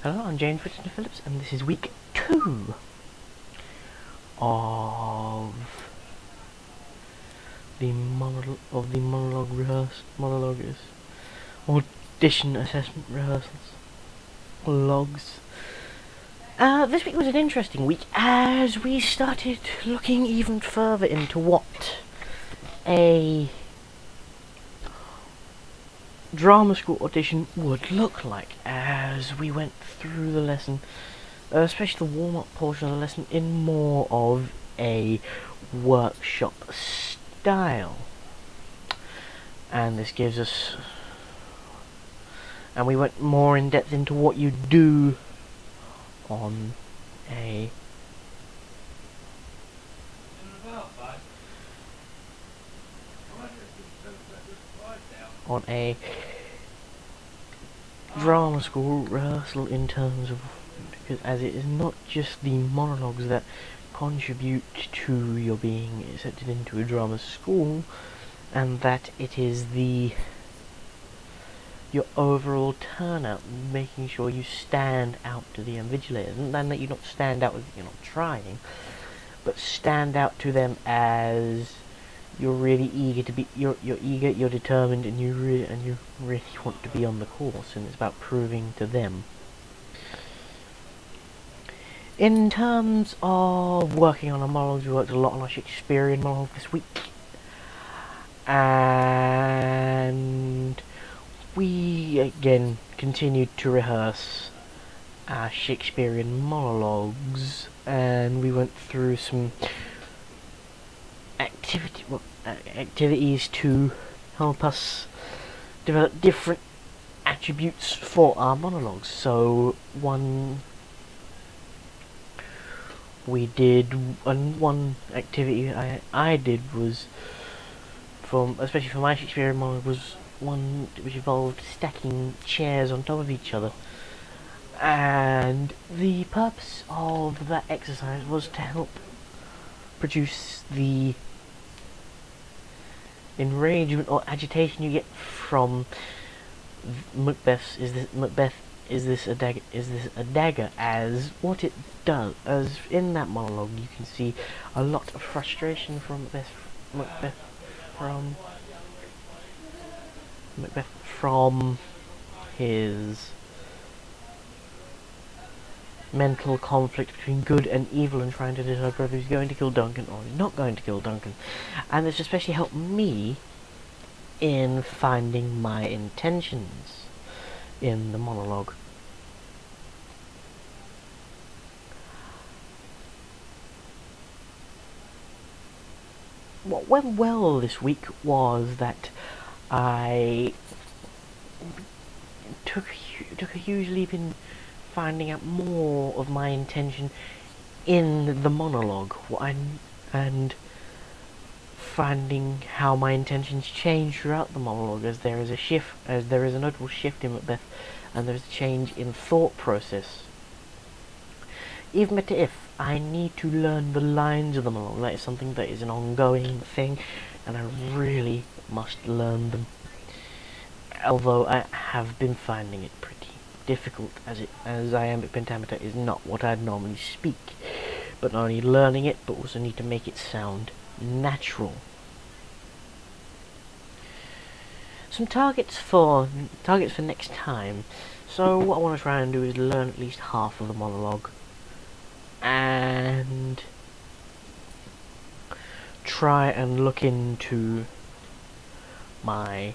Hello, I'm Whittington-Phillips, and this is week 2 of the monologue audition assessment rehearsals logs. This week was an interesting week as we started looking even further into what a drama school audition would look like as we went through the lesson, especially the warm-up portion of the lesson, in more of a workshop style. And this gives us, and we went more in depth into what you do on a drama school rehearsal, in terms of, because as it is not just the monologues that contribute to your being accepted into a drama school, and that it is your overall turnout, making sure you stand out to the invigilators, and then that you not stand out with you're not trying, but stand out to them as you're really eager to be, you're eager, you're determined, and you really want to be on the course, and it's about proving to them. In terms of working on our monologues, we worked a lot on our Shakespearean monologue this week, and we again continued to rehearse our Shakespearean monologues, and we went through some activities to help us develop different attributes for our monologues. So one activity I did was, especially for my Shakespearean monologue, was one which involved stacking chairs on top of each other, and the purpose of that exercise was to help produce the enragement or agitation you get from Macbeth. Is this a dagger? As what it does, as in that monologue, you can see a lot of frustration from Macbeth from his mental conflict between good and evil, and trying to decide whether he's going to kill Duncan or he's not going to kill Duncan. And this especially helped me in finding my intentions in the monologue. What went well this week was that I took a huge leap in finding out more of my intention in the monologue, and finding how my intentions change throughout the monologue, as there is a notable shift in Macbeth, and there is a change in thought process. Even better, if I need to learn the lines of the monologue, that is something that is an ongoing thing, and I really must learn them. Although I have been finding it pretty difficult, as iambic pentameter is not what I'd normally speak, but not only learning it, but also need to make it sound natural. Some targets for next time. So what I want to try and do is learn at least half of the monologue, and try and look into my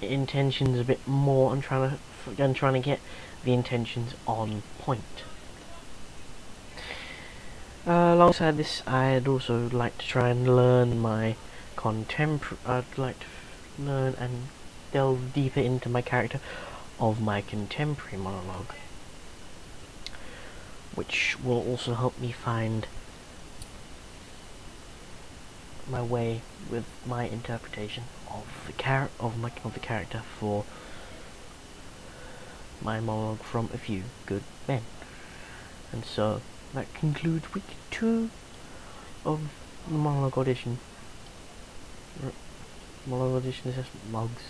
intentions a bit more, and trying to get the intentions on point. Alongside this, I'd also like to try and learn my I'd like to learn and delve deeper into my character of my contemporary monologue, which will also help me find my way with my interpretation of the character for my monologue from A Few Good Men. And so that concludes week 2 of the monologue audition assessment logs.